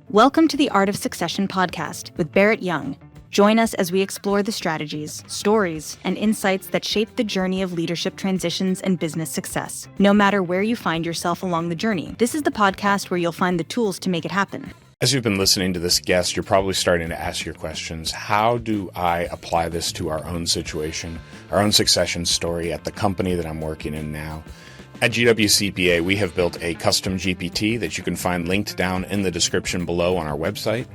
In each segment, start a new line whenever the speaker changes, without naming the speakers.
Welcome to the Art of Succession podcast with Barrett Young. Join us as we explore the strategies, stories, and insights that shape the journey of leadership transitions and business success. No matter where you find yourself along the journey, this is the podcast where you'll find the tools to make it happen.
As you've been listening to this guest, you're probably starting to ask your questions. How do I apply this to our own situation, our own succession story at the company that I'm working in now? At GWCPA, we have built a custom GPT that you can find linked down in the description below on our website.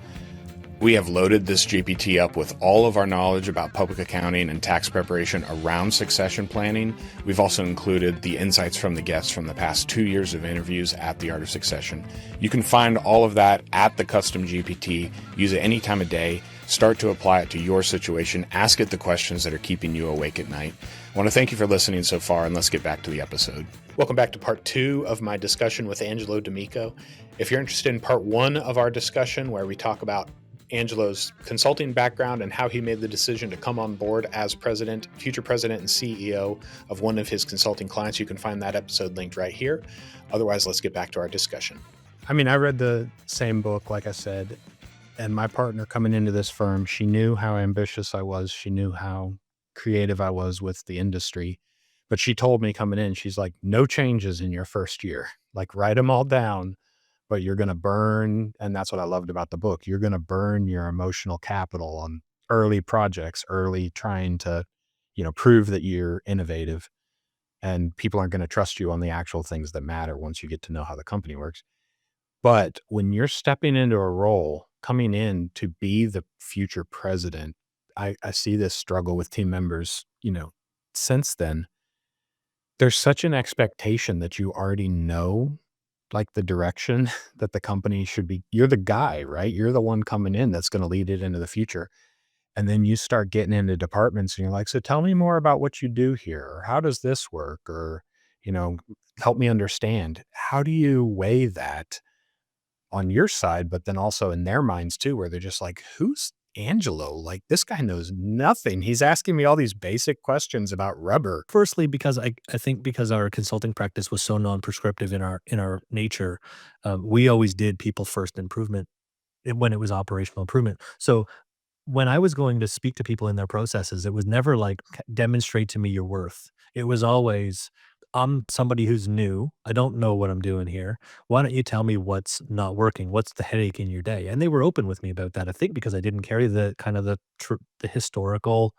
We have loaded this GPT up with all of our knowledge about public accounting and tax preparation around succession planning. We've also included the insights from the guests from the past 2 years of interviews at the Art of Succession. You can find all of that at the custom GPT. Use it any time of day. Start to apply it to your situation. Ask it the questions that are keeping you awake at night. I want to thank you for listening so far, and let's get back to the episode. Welcome back to part 2 of my discussion with Angelo D'Amico. If you're interested in part 1 of our discussion, where we talk about Angelo's consulting background and how he made the decision to come on board as future president and CEO of one of his consulting clients, you can find that episode linked right here. Otherwise, let's get back to our discussion.
I read the same book, like I said, and my partner coming into this firm, she knew how ambitious I was. She knew how creative I was with the industry. But she told me coming in, she's like, no changes in your first year. Like, write them all down, but you're going to burn. And that's what I loved about the book. You're going to burn your emotional capital on early projects, early trying to, prove that you're innovative, and people aren't going to trust you on the actual things that matter once you get to know how the company works. But when you're stepping into a role, coming in to be the future president, I see this struggle with team members, since then. There's such an expectation that you already know, like, the direction that the company should be. You're the guy, right? You're the one coming in that's going to lead it into the future. And then you start getting into departments and you're like, so tell me more about what you do here, or how does this work? Or, help me understand. How do you weigh that on your side, but then also in their minds too, where they're just like, who's Angelo? Like, this guy knows nothing. He's asking me all these basic questions about rubber.
Firstly, because I think because our consulting practice was so non-prescriptive in our nature, we always did people first improvement when it was operational improvement. So when I was going to speak to people in their processes, it was never like, demonstrate to me your worth. It was always, I'm somebody who's new. I don't know what I'm doing here. Why don't you tell me what's not working? What's the headache in your day? And they were open with me about that. I think because I didn't carry the kind of the historical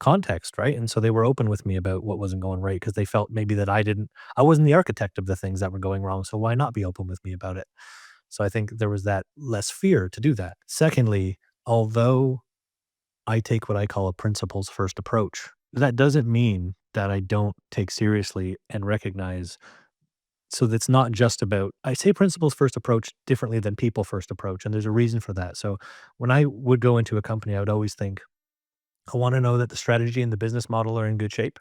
context, right? And so they were open with me about what wasn't going right, because they felt maybe that I wasn't the architect of the things that were going wrong. So why not be open with me about it? So I think there was that less fear to do that. Secondly, although I take what I call a principles first approach, that doesn't mean that I don't take seriously and recognize. So that's not just about, I say principles first approach differently than people first approach. And there's a reason for that. So when I would go into a company, I would always think, I want to know that the strategy and the business model are in good shape.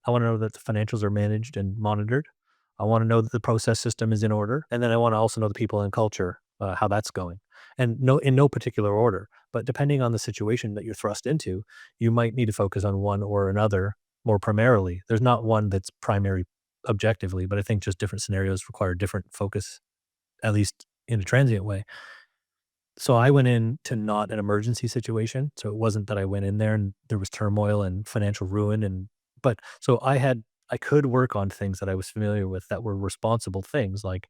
I want to know that the financials are managed and monitored. I want to know that the process system is in order. And then I want to also know the people and culture, how that's going. And in no particular order, but depending on the situation that you're thrust into, you might need to focus on one or another more primarily. There's not one that's primary objectively, but I think just different scenarios require different focus, at least in a transient way. So I went into not an emergency situation. So it wasn't that I went in there and there was turmoil and financial ruin. But so I could work on things that I was familiar with that were responsible things. Like,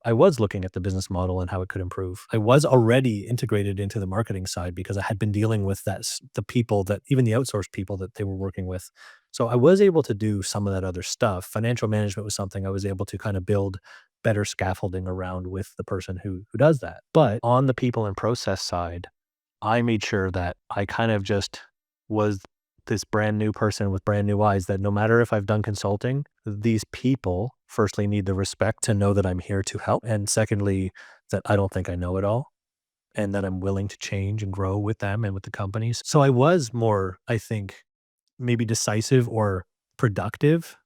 I was looking at the business model and how it could improve. I was already integrated into the marketing side because I had been dealing with the people that, even the outsourced people that they were working with. So I was able to do some of that other stuff. Financial management was something I was able to kind of build better scaffolding around with the person who does that. But on the people and process side, I made sure that I kind of just was this brand new person with brand new eyes, that no matter if I've done consulting, these people firstly need the respect to know that I'm here to help. And secondly, that I don't think I know it all, and that I'm willing to change and grow with them and with the companies. So I was more, I think, maybe decisive or productive,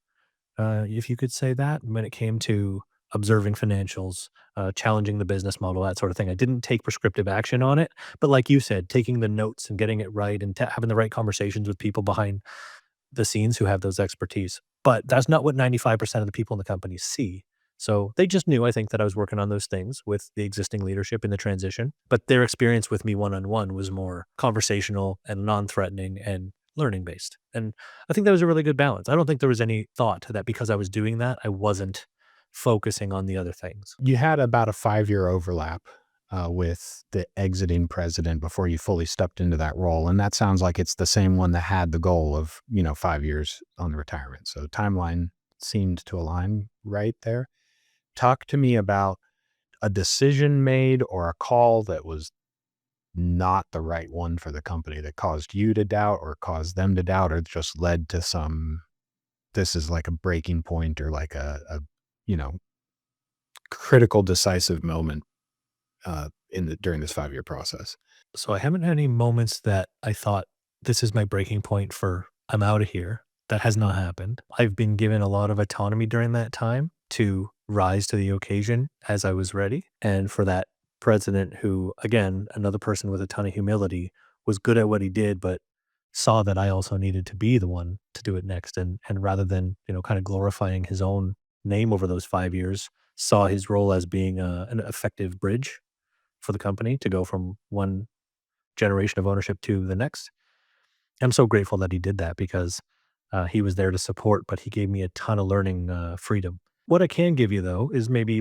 if you could say that, when it came to observing financials, challenging the business model, that sort of thing. I didn't take prescriptive action on it, but like you said, taking the notes and getting it right and having the right conversations with people behind the scenes who have those expertise. But that's not what 95% of the people in the company see. So they just knew, I think, that I was working on those things with the existing leadership in the transition. But their experience with me one-on-one was more conversational and non-threatening and learning based. And I think that was a really good balance. I don't think there was any thought that because I was doing that, I wasn't focusing on the other things.
You had about a 5-year overlap with the exiting president before you fully stepped into that role. And that sounds like it's the same one that had the goal of, 5 years on the retirement. So the timeline seemed to align right there. Talk to me about a decision made or a call that was not the right one for the company that caused you to doubt or caused them to doubt or just led to this is like a breaking point or like a you know, critical decisive moment during this 5-year process.
So I haven't had any moments that I thought this is my breaking point for I'm out of here. That has not happened. I've been given a lot of autonomy during that time to rise to the occasion as I was ready. And for that president who, again, another person with a ton of humility, was good at what he did, but saw that I also needed to be the one to do it next. And rather than, kind of glorifying his own name over those 5 years, saw his role as being an effective bridge for the company to go from one generation of ownership to the next. I'm so grateful that he did that because he was there to support, but he gave me a ton of learning freedom. What I can give you though is maybe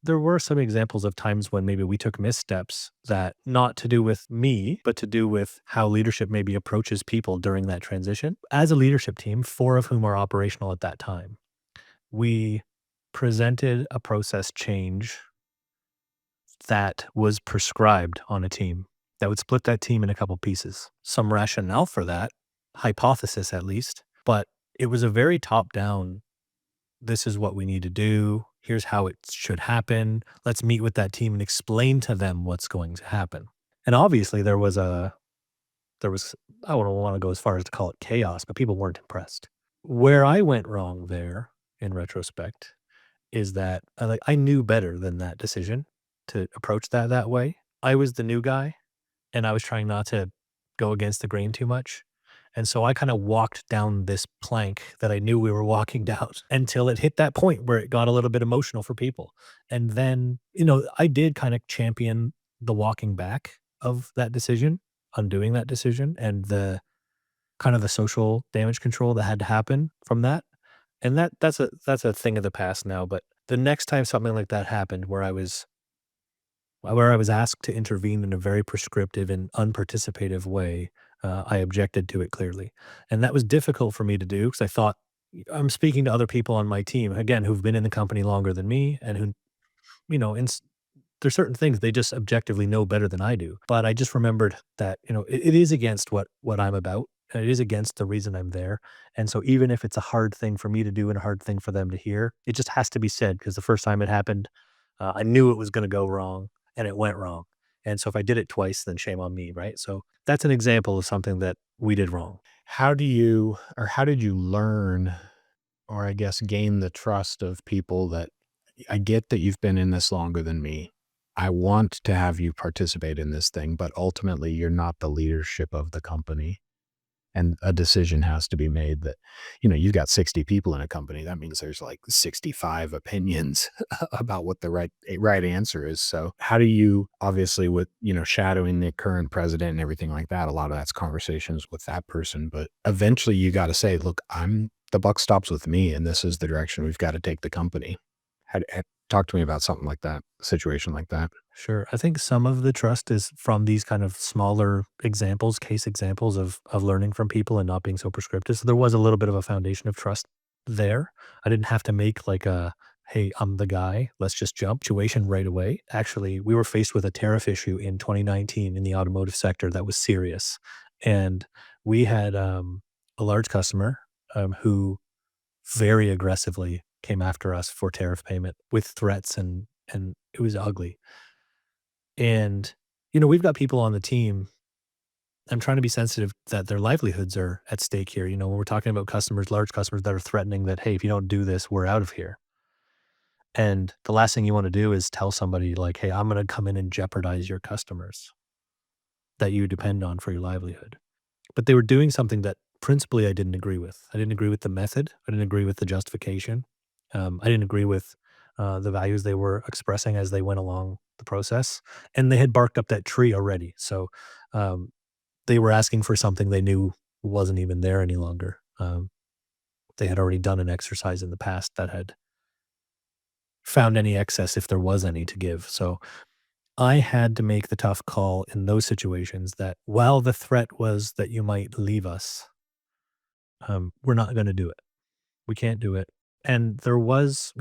there were some examples of times when maybe we took missteps that not to do with me, but to do with how leadership maybe approaches people during that transition. As a leadership team, 4 of whom are operational at that time, we presented a process change that was prescribed on a team that would split that team in a couple pieces. Some rationale for that, hypothesis at least, but it was a very top down, this is what we need to do. Here's how it should happen. Let's meet with that team and explain to them what's going to happen. And obviously there was, I don't want to go as far as to call it chaos, but people weren't impressed. Where I went wrong there in retrospect is that I knew better than that decision to approach that way. I was the new guy and I was trying not to go against the grain too much. And so I kind of walked down this plank that I knew we were walking down until it hit that point where it got a little bit emotional for people. And then, I did kind of champion the walking back of that decision, undoing that decision and the kind of the social damage control that had to happen from that. And that's a thing of the past now, but the next time something like that happened where I was asked to intervene in a very prescriptive and unparticipative way, I objected to it clearly. And that was difficult for me to do because I thought I'm speaking to other people on my team, again, who've been in the company longer than me and who, in there's certain things they just objectively know better than I do. But I just remembered that, it is against what I'm about. And it is against the reason I'm there. And so even if it's a hard thing for me to do and a hard thing for them to hear, it just has to be said because the first time it happened, I knew it was going to go wrong and it went wrong. And so if I did it twice, then shame on me, right? So that's an example of something that we did wrong.
How did you learn or I guess gain the trust of people that I get that you've been in this longer than me. I want to have you participate in this thing, but ultimately you're not the leadership of the company. And a decision has to be made that, you've got 60 people in a company. That means there's like 65 opinions about what the right answer is. So how do you, obviously with, shadowing the current president and everything like that, a lot of that's conversations with that person, but eventually you got to say, look, the buck stops with me and this is the direction we've got to take the company. Talk to me about something like that, a situation like that.
Sure. I think some of the trust is from these kind of smaller examples, case examples of learning from people and not being so prescriptive. So there was a little bit of a foundation of trust there. I didn't have to make like hey, I'm the guy, let's just jump situation right away. Actually, we were faced with a tariff issue in 2019 in the automotive sector that was serious. And we had a large customer who very aggressively came after us for tariff payment with threats and it was ugly. And, we've got people on the team. I'm trying to be sensitive that their livelihoods are at stake here. When we're talking about customers, large customers that are threatening that, hey, if you don't do this, we're out of here. And the last thing you want to do is tell somebody like, hey, I'm going to come in and jeopardize your customers that you depend on for your livelihood. But they were doing something that principally I didn't agree with. I didn't agree with the method. I didn't agree with the justification. I didn't agree with the values they were expressing as they went along the process, and they had barked up that tree already. So um, they were asking for something they knew wasn't even there any longer. They had already done an exercise in the past that had found any excess if there was any to give. So I had to make the tough call in those situations that while the threat was that you might leave us, we're not going to do it. We can't do it. And there was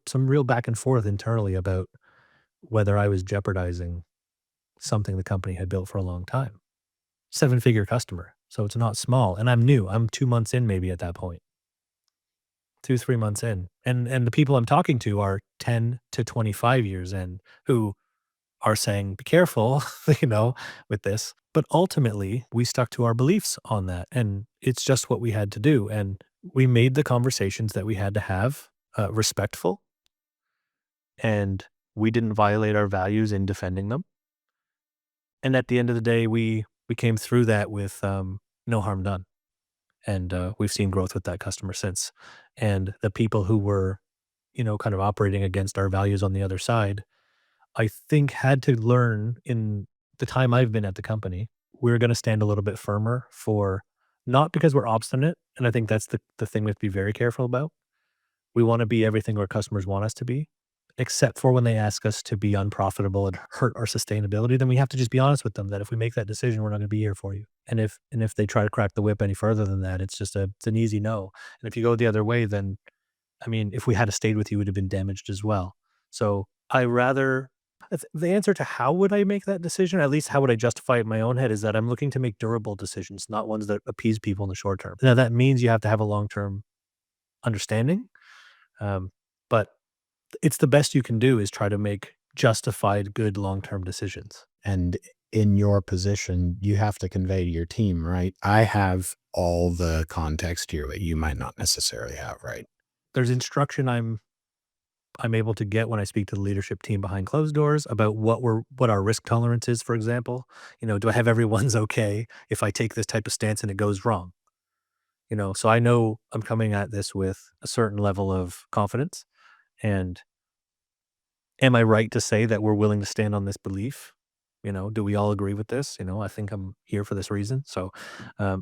some real back and forth internally about whether I was jeopardizing something the company had built for a long time. Seven-figure customer. So it's not small. And I'm new. I'm 2 months in maybe at that point. 2, 3 months in. And the people I'm talking to are 10 to 25 years in who are saying, "Be careful," with this. But ultimately, we stuck to our beliefs on that, and it's just what we had to do, and we made the conversations that we had to have, respectful, and we didn't violate our values in defending them. And at the end of the day, we came through that with, no harm done, and, we've seen growth with that customer since. And the people who were, kind of operating against our values on the other side, I think had to learn in the time I've been at the company, we're gonna stand a little bit firmer for not because we're obstinate, and I think that's the thing we have to be very careful about. We wanna be everything our customers want us to be, except for when they ask us to be unprofitable and hurt our sustainability, then we have to just be honest with them that if we make that decision, we're not gonna be here for you. And if they try to crack the whip any further than that, it's an easy no. And if you go the other way, then I mean, if we had stayed with you, we'd have been damaged as well. So I rather the answer to how would I make that decision, at least how would I justify it in my own head, is that I'm looking to make durable decisions, not ones that appease people in the short term. Now that means you have to have a long term understanding, but it's the best you can do is try to make justified, good long term decisions.
And in your position, you have to convey to your team, right? I have all the context here that you might not necessarily have, right?
There's instruction I'm able to get when I speak to the leadership team behind closed doors about what our risk tolerance is, for example. Do I have everyone's okay if I take this type of stance and it goes wrong? So I know I'm coming at this with a certain level of confidence. And am I right to say that we're willing to stand on this belief? Do we all agree with this? I think I'm here for this reason. So,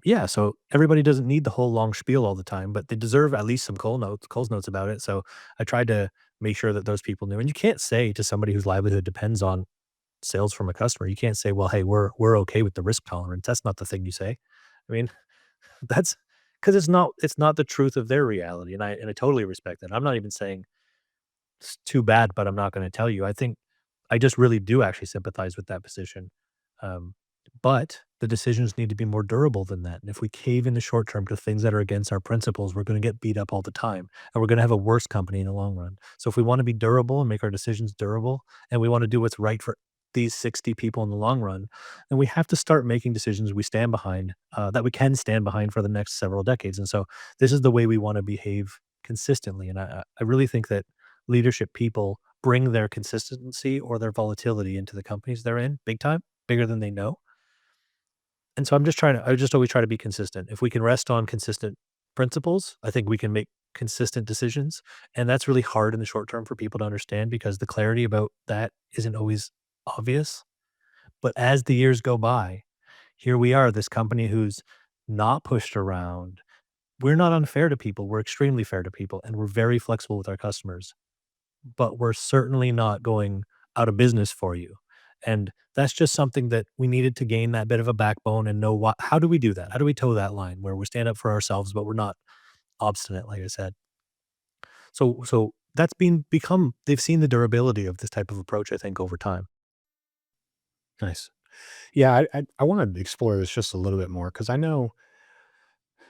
yeah. So everybody doesn't need the whole long spiel all the time, but they deserve at least some Cole's notes about it. So I tried to make sure that those people knew. And you can't say to somebody whose livelihood depends on sales from a customer, you can't say, "Well, hey, we're okay with the risk tolerance." That's not the thing you say. I mean, that's because it's not the truth of their reality, and I totally respect that. I'm not even saying it's too bad, but I'm not going to tell you. I think I just really do actually sympathize with that position. Um, but the decisions need to be more durable than that. And if we cave in the short term to things that are against our principles, we're going to get beat up all the time and we're going to have a worse company in the long run. So if we want to be durable and make our decisions durable and we want to do what's right for these 60 people in the long run, then we have to start making decisions we stand behind, that we can stand behind for the next several decades. And so this is the way we want to behave consistently. And I really think that leadership people bring their consistency or their volatility into the companies they're in big time, bigger than they know. And so I just always try to be consistent. If we can rest on consistent principles, I think we can make consistent decisions. And that's really hard in the short term for people to understand because the clarity about that isn't always obvious. But as the years go by, here we are, this company who's not pushed around. We're not unfair to people. We're extremely fair to people and we're very flexible with our customers, but we're certainly not going out of business for you. And that's just something that we needed to gain that bit of a backbone and know how do we do that? How do we toe that line where we stand up for ourselves, but we're not obstinate, like I said. So that's become they've seen the durability of this type of approach, I think, over time.
Nice. Yeah, I want to explore this just a little bit more because I know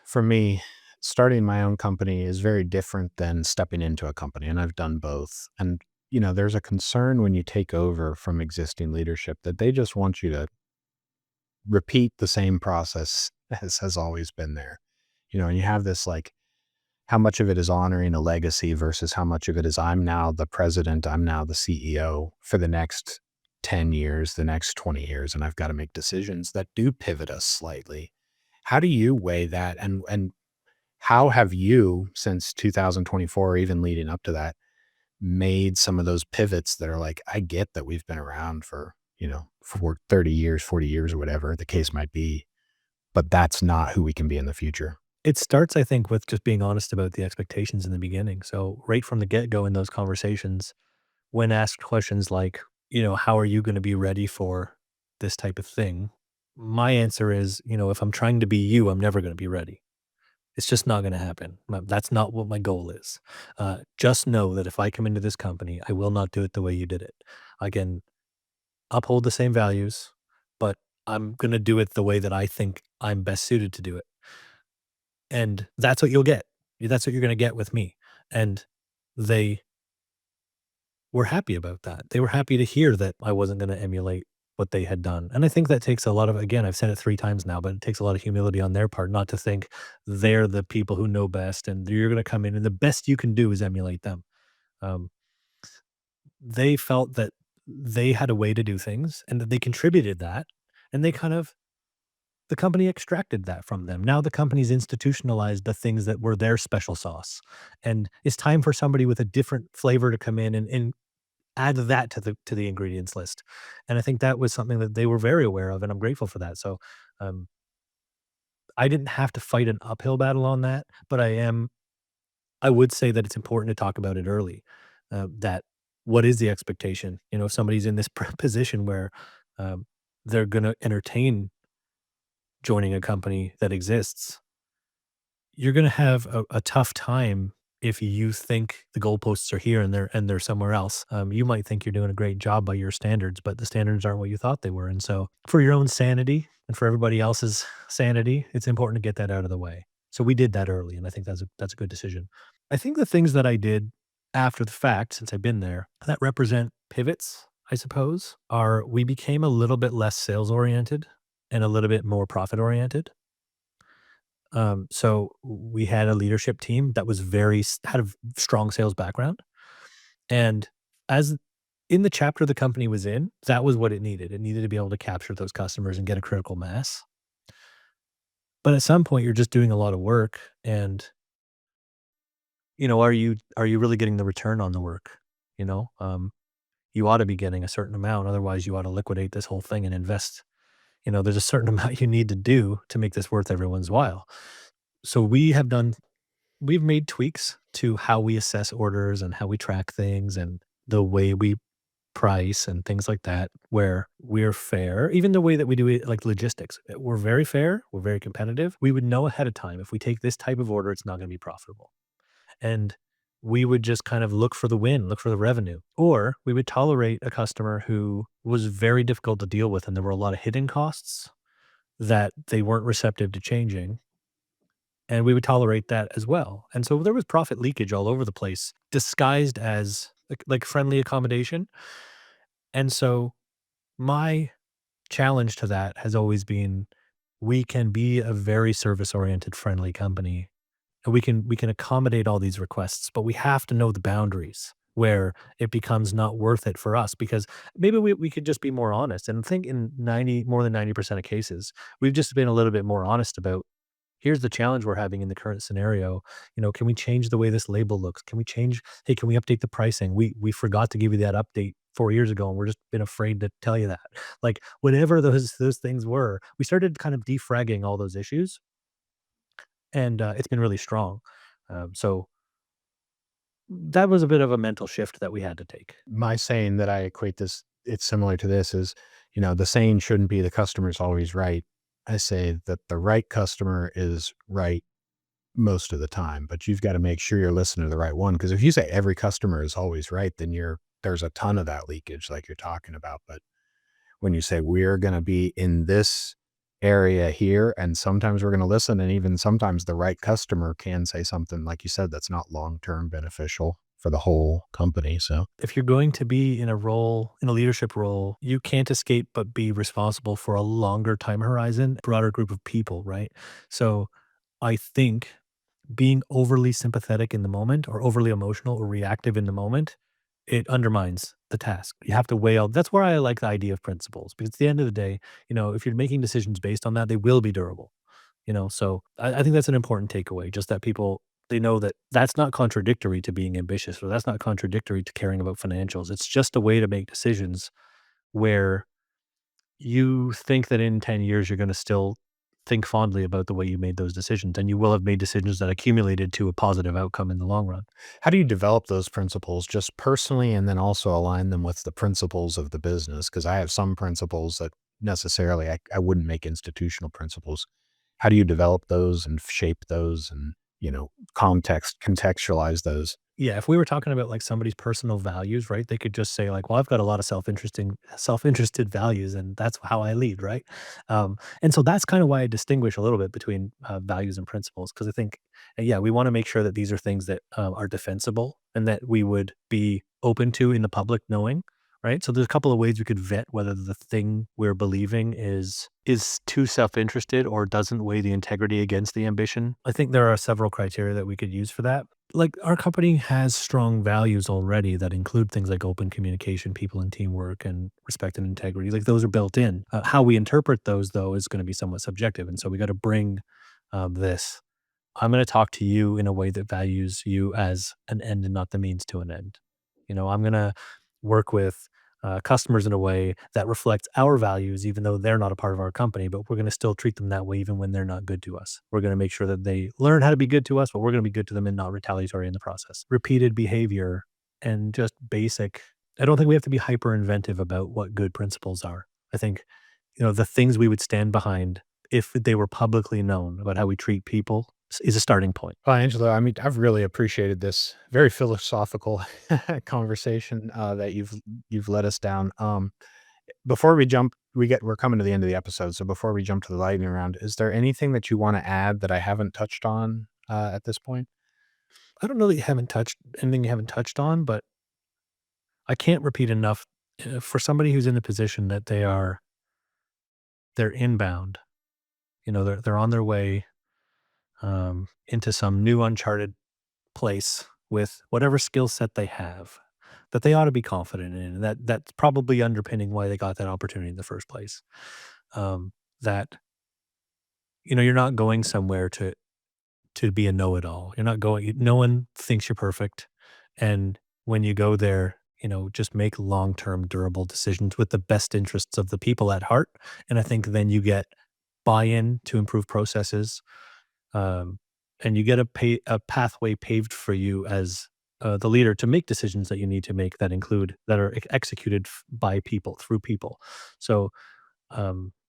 for me, starting my own company is very different than stepping into a company, and I've done both. And, there's a concern when you take over from existing leadership that they just want you to repeat the same process as has always been there. And you have this like, how much of it is honoring a legacy versus how much of it is I'm now the president, I'm now the CEO for the next 10 years, the next 20 years, and I've got to make decisions that do pivot us slightly. How do you weigh that? And how have you, since 2024, or even leading up to that, made some of those pivots that are like, I get that we've been around for, for 30 years, 40 years, or whatever the case might be, but that's not who we can be in the future.
It starts, I think, with just being honest about the expectations in the beginning. So right from the get-go in those conversations, when asked questions like, how are you going to be ready for this type of thing? My answer is, if I'm trying to be you, I'm never going to be ready. It's just not going to happen. That's not what my goal is. Just know that if I come into this company, I will not do it the way you did it. I can uphold the same values, but I'm going to do it the way that I think I'm best suited to do it. And that's what you'll get. That's what you're going to get with me. And they were happy about that. They were happy to hear that I wasn't going to emulate what they had done. And I think that takes a lot of, again, I've said it 3 times now, but it takes a lot of humility on their part not to think they're the people who know best and you're going to come in and the best you can do is emulate them. Um, they felt that they had a way to do things and that they contributed that. And they kind of, the company extracted that from them. Now the company's institutionalized the things that were their special sauce. And it's time for somebody with a different flavor to come in and add that to the ingredients list. And I think that was something that they were very aware of, and I'm grateful for that. So, um, I didn't have to fight an uphill battle on that, but I would say that it's important to talk about it early. That what is the expectation? If somebody's in this position where, um, they're gonna entertain joining a company that exists, you're gonna have a tough time if you think the goalposts are here and they're somewhere else. You might think you're doing a great job by your standards, but the standards aren't what you thought they were. And so, for your own sanity and for everybody else's sanity, it's important to get that out of the way. So we did that early, and I think that's a good decision. I think the things that I did after the fact, since I've been there, that represent pivots, I suppose, are we became a little bit less sales oriented and a little bit more profit oriented. So we had a leadership team that was had a strong sales background. And as in the chapter the company was in, that was what it needed. It needed to be able to capture those customers and get a critical mass. But at some point, you're just doing a lot of work, and are you really getting the return on the work? You know, um, you ought to be getting a certain amount. Otherwise, you ought to liquidate this whole thing and invest. There's a certain amount you need to do to make this worth everyone's while. So we've made tweaks to how we assess orders and how we track things and the way we price and things like that, where we're fair, even the way that we do it, like logistics. We're very fair. We're very competitive. We would know ahead of time if we take this type of order, it's not going to be profitable. And we would just kind of look for the win, look for the revenue. Or we would tolerate a customer who was very difficult to deal with and there were a lot of hidden costs that they weren't receptive to changing, and we would tolerate that as well. And so there was profit leakage all over the place, disguised as like friendly accommodation. And so my challenge to that has always been we can be a very service oriented friendly company and we can accommodate all these requests, but we have to know the boundaries where it becomes not worth it for us because maybe we could just be more honest. And I think in 90 more than 90% of cases, we've just been a little bit more honest about here's the challenge we're having in the current scenario. Can we change the way this label looks? Can we change, hey, can we update the pricing? We forgot to give you that update 4 years ago and we're just been afraid to tell you that. Like whatever those things were, we started kind of defragging all those issues and it's been really strong. So that was a bit of a mental shift that we had to take.
My saying that I equate this, it's similar to this is, the saying shouldn't be the customer's always right. I say that the right customer is right most of the time, but you've got to make sure you're listening to the right one. Because if you say every customer is always right, then there's a ton of that leakage like you're talking about. But when you say we're going to be in this area here, and sometimes we're going to listen, and even sometimes the right customer can say something, like you said, that's not long-term beneficial for the whole company. So
If you're going to be in a leadership role, you can't escape but be responsible for a longer time horizon, broader group of people, right? So I think being overly sympathetic in the moment or overly emotional or reactive in the moment, it undermines the task. You have to weigh out. That's where I like the idea of principles because at the end of the day, if you're making decisions based on that, they will be durable. So I think that's an important takeaway, just that people They know that that's not contradictory to being ambitious, or that's not contradictory to caring about financials. It's just a way to make decisions where you think that in 10 years, you're going to still think fondly about the way you made those decisions, and you will have made decisions that accumulated to a positive outcome in the long run.
How do you develop those principles just personally and then also align them with the principles of the business? Because I have some principles that necessarily I wouldn't make institutional principles. How do you develop those and shape those and, contextualize those?
Yeah, if we were talking about like somebody's personal values, right? They could just say like, "Well, I've got a lot of self-interested values, and that's how I lead," right? And so that's kind of why I distinguish a little bit between values and principles, because I think, yeah, we want to make sure that these are things that are defensible and that we would be open to in the public knowing, right? So there's a couple of ways we could vet whether the thing we're believing is too self-interested or doesn't weigh the integrity against the ambition. I think there are several criteria that we could use for that. Like, our company has strong values already that include things like open communication, people and teamwork, and respect and integrity. Like, those are built in. How we interpret those, though, is going to be somewhat subjective. And so we got to bring this. I'm going to talk to you in a way that values you as an end and not the means to an end. I'm going to work with customers in a way that reflects our values, even though they're not a part of our company, but we're going to still treat them that way, even when they're not good to us. We're going to make sure that they learn how to be good to us, but we're going to be good to them and not retaliatory in the process. Repeated behavior and just basic. I don't think we have to be hyper inventive about what good principles are. I think, the things we would stand behind if they were publicly known about how we treat people is a starting point.
Well, Angelo, I mean, I've really appreciated this very philosophical conversation that you've led us down. Before we jump, we're coming to the end of the episode. So before we jump to the lightning round, is there anything that you want to add that I haven't touched on at this point?
I don't know that you haven't touched anything you haven't touched on, but I can't repeat enough for somebody who's in the position that they're inbound. They're on their way into some new uncharted place with whatever skill set they have, that they ought to be confident in, and that's probably underpinning why they got that opportunity in the first place. That you're not going somewhere to be a know-it-all. You're not going. No one thinks you're perfect, and when you go there, just make long-term, durable decisions with the best interests of the people at heart. And I think then you get buy-in to improve processes, um, and you get a pathway paved for you as the leader to make decisions that you need to make that are executed by people, through people. So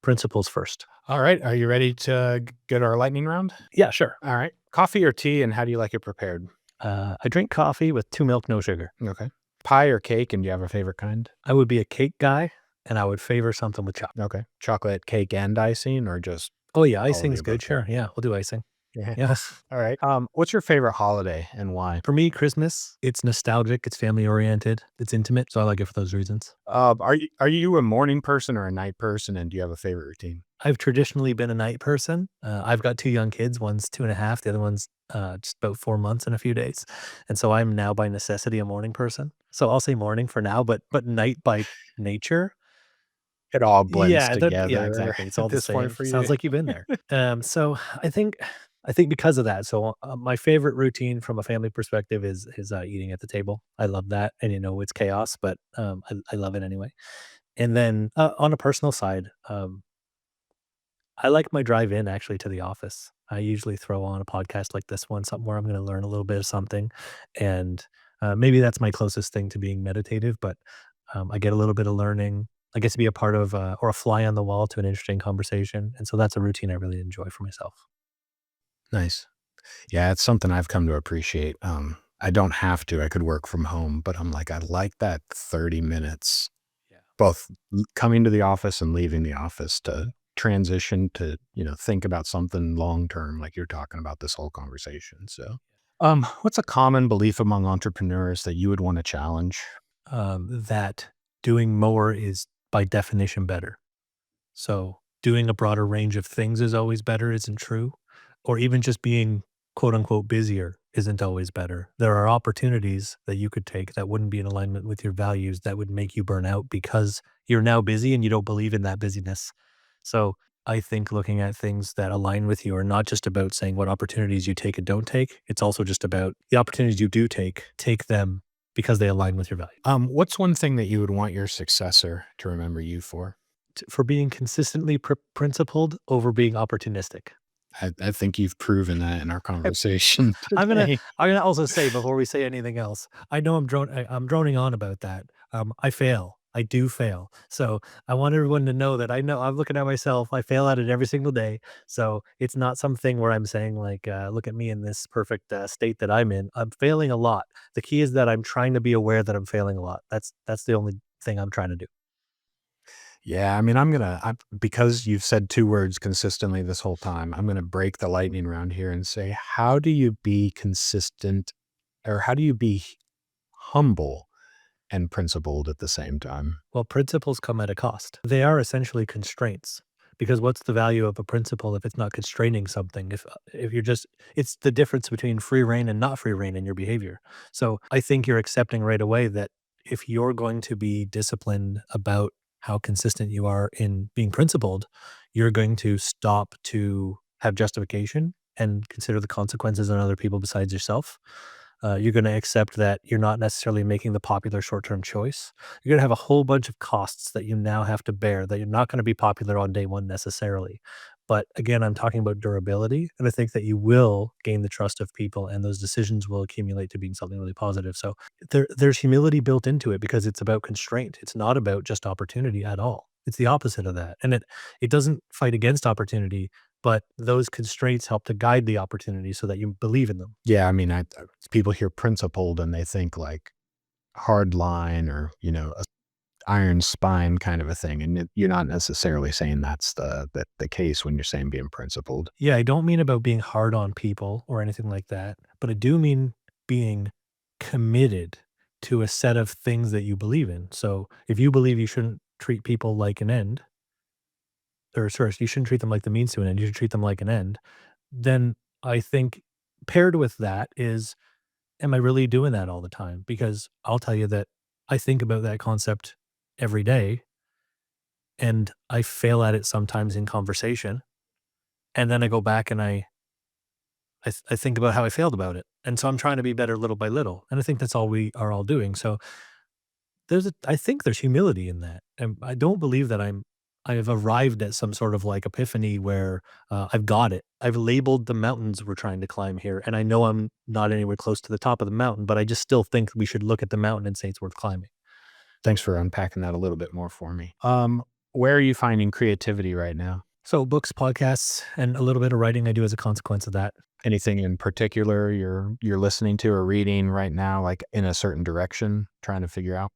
principles first.
All right. Are you ready to get our lightning round?
Yeah, sure.
All right. Coffee or tea, and how do you like it prepared?
I drink coffee with 2 milk, no sugar.
Okay. Pie or cake, and do you have a favorite kind?
I would be a cake guy, and I would favor something with chocolate.
Okay. Chocolate cake and icing, or just
Oh yeah,
all of
icing's
the
good.
above?
Sure, yeah, we'll do icing.
Yeah.
Yeah.
All right. What's your favorite holiday and why?
For me, Christmas, it's nostalgic, it's family oriented, it's intimate, so I like it for those reasons.
Are you a morning person or a night person, and do you have a favorite routine?
I've traditionally been a night person. I've got 2 young kids. One's 2.5, the other one's just about 4 months and a few days. And so I'm now by necessity a morning person. So I'll say morning for now, but night by nature.
It all blends
Yeah,
together
exactly. It's
at
all the
this point
same.
for you.
Sounds like you've been there. So I think because of that, so my favorite routine from a family perspective is eating at the table. I love that, and it's chaos, but I love it anyway. And then on a personal side, I like my drive in actually to the office. I usually throw on a podcast like this one, something where I'm going to learn a little bit of something, and maybe that's my closest thing to being meditative. But I get a little bit of learning. I get to be a part of or a fly on the wall to an interesting conversation, and so that's a routine I really enjoy for myself.
Nice. Yeah, it's something I've come to appreciate. I don't have to. I could work from home, but I'm like, I like that 30 minutes,
Yeah.
both coming to the office and leaving the office to transition to, think about something long term, like you're talking about this whole conversation. So, what's a common belief among entrepreneurs that you would want to challenge?
That doing more is by definition better. So doing a broader range of things is always better isn't true, or even just being quote unquote busier isn't always better. There are opportunities that you could take that wouldn't be in alignment with your values that would make you burn out because you're now busy and you don't believe in that busyness. So I think looking at things that align with you are not just about saying what opportunities you take and don't take. It's also just about the opportunities you do take them because they align with your value.
What's one thing that you would want your successor to remember you for?
For being consistently principled over being opportunistic.
I think you've proven that in our conversation
I'm gonna
today.
I'm gonna also say before we say anything else, I know I'm droning on about that. I fail. I do fail. So I want everyone to know that I know I'm looking at myself. I fail at it every single day. So it's not something where I'm saying like, look at me in this perfect state that I'm in. I'm failing a lot. The key is that I'm trying to be aware that I'm failing a lot. That's the only thing I'm trying to do.
Yeah, I mean, because you've said two words consistently this whole time, I'm gonna break the lightning round here and say, how do you be consistent, or how do you be humble and principled at the same time?
Well, principles come at a cost. They are essentially constraints because what's the value of a principle if it's not constraining something? If you're just it's the difference between free reign and not free reign in your behavior. So, I think you're accepting right away that if you're going to be disciplined about how consistent you are in being principled, you're going to stop to have justification and consider the consequences on other people besides yourself. You're going to accept that you're not necessarily making the popular short-term choice. You're going to have a whole bunch of costs that you now have to bear that you're not going to be popular on day one necessarily. But again, I'm talking about durability. And I think that you will gain the trust of people and those decisions will accumulate to being something really positive. So there's humility built into it because it's about constraint. It's not about just opportunity at all. It's the opposite of that. And it doesn't fight against opportunity, but those constraints help to guide the opportunity so that you believe in them.
Yeah, I mean, people hear principled and they think like hard line or, a iron spine kind of a thing. And you're not necessarily saying that's the case when you're saying being principled.
Yeah, I don't mean about being hard on people or anything like that, but I do mean being committed to a set of things that you believe in. So if you believe you shouldn't treat people like an end, or sorry, you shouldn't treat them like the means to an end, you should treat them like an end, then I think paired with that is, am I really doing that all the time? Because I'll tell you that I think about that concept every day and I fail at it sometimes in conversation. And then I go back and I think about how I failed about it. And so I'm trying to be better little by little. And I think that's all we are all doing. So I think there's humility in that. And I don't believe that I've arrived at some sort of like epiphany where I've got it. I've labeled the mountains we're trying to climb here. And I know I'm not anywhere close to the top of the mountain, but I just still think we should look at the mountain and say it's worth climbing.
Thanks for unpacking that a little bit more for me. Where are you finding creativity right now?
So books, podcasts, and a little bit of writing I do as a consequence of that.
Anything in particular you're listening to or reading right now, like in a certain direction, trying to figure out?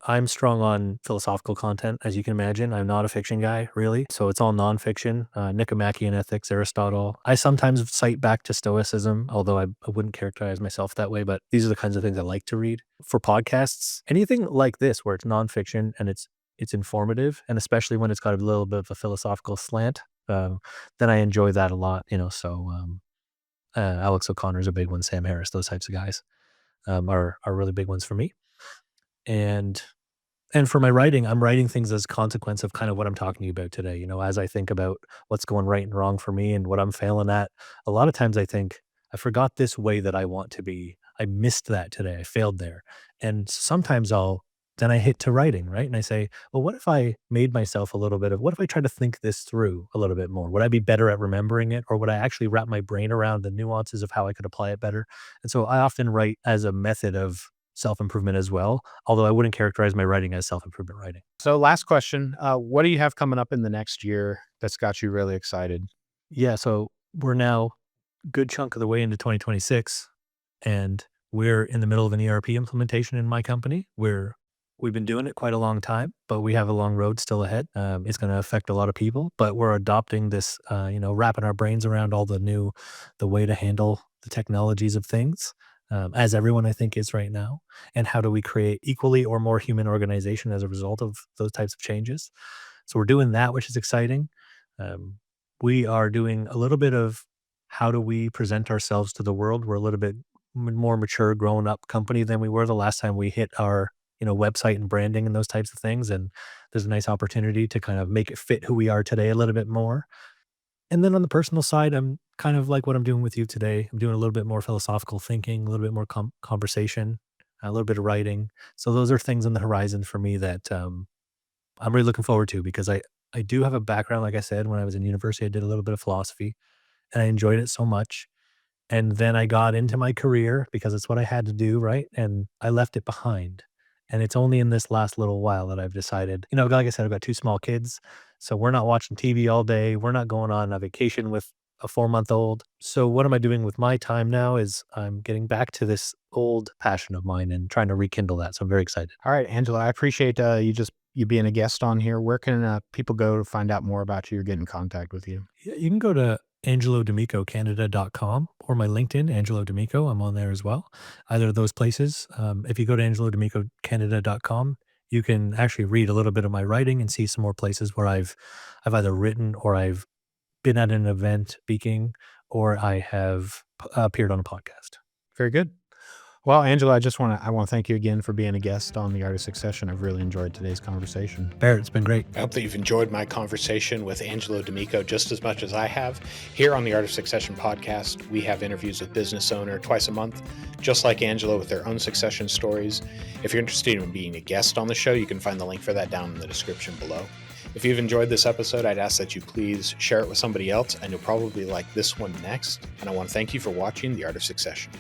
I'm strong on philosophical content, as you can imagine. I'm not a fiction guy, really. So it's all nonfiction, Nicomachean ethics, Aristotle. I sometimes cite back to Stoicism, although I wouldn't characterize myself that way, but these are the kinds of things I like to read. For podcasts, anything like this where it's nonfiction and it's informative, and especially when it's got a little bit of a philosophical slant, then I enjoy that a lot, Alex O'Connor's a big one, Sam Harris, those types of guys are really big ones for me. And for my writing, I'm writing things as a consequence of kind of what I'm talking to you about today. As I think about what's going right and wrong for me and what I'm failing at, a lot of times I think I forgot this way that I want to be. I missed that today. I failed there. And sometimes then I hit to writing, right? And I say, well, what if I made myself what if I try to think this through a little bit more? Would I be better at remembering it? Or would I actually wrap my brain around the nuances of how I could apply it better? And so I often write as a method of self-improvement as well, although I wouldn't characterize my writing as self-improvement writing.
So last question, what do you have coming up in the next year that's got you really excited?
Yeah, so we're now a good chunk of the way into 2026, and we're in the middle of an ERP implementation in my company. We've been doing it quite a long time, but we have a long road still ahead. It's going to affect a lot of people, but we're adopting this, wrapping our brains around the way to handle the technologies of things, as everyone I think is right now. And how do we create equally or more human organization as a result of those types of changes? So we're doing that, which is exciting. We are doing a little bit of how do we present ourselves to the world. We're a little bit more mature, grown up company than we were the last time we hit our website and branding and those types of things. And there's a nice opportunity to kind of make it fit who we are today a little bit more. And then on the personal side, I'm kind of like what I'm doing with you today. I'm doing a little bit more philosophical thinking, a little bit more conversation, a little bit of writing. So those are things on the horizon for me that I'm really looking forward to, because I do have a background. Like I said, when I was in university, I did a little bit of philosophy and I enjoyed it so much. And then I got into my career because it's what I had to do, right? And I left it behind. And it's only in this last little while that I've decided, like I said, I've got two small kids. So we're not watching TV all day. We're not going on a vacation with a 4-month-old. So what am I doing with my time now is I'm getting back to this old passion of mine and trying to rekindle that. So I'm very excited.
All right, Angelo, I appreciate you being a guest on here. Where can people go to find out more about you or get in contact with you?
You can go to AngeloD'AmicoCanada.com or my LinkedIn, Angelo D'Amico. I'm on there as well. Either of those places. If you go to AngeloD'AmicoCanada.com, you can actually read a little bit of my writing and see some more places where I've either written or I've been at an event speaking, or I have appeared on a podcast.
Very good. Well, Angelo, I want to thank you again for being a guest on The Art of Succession. I've really enjoyed today's conversation.
Barrett, it's been great.
I hope that you've enjoyed my conversation with Angelo D'Amico just as much as I have. Here on the Art of Succession podcast, we have interviews with business owner twice a month, just like Angelo, with their own succession stories. If you're interested in being a guest on the show, you can find the link for that down in the description below. If you've enjoyed this episode, I'd ask that you please share it with somebody else, and you'll probably like this one next. And I want to thank you for watching The Art of Succession.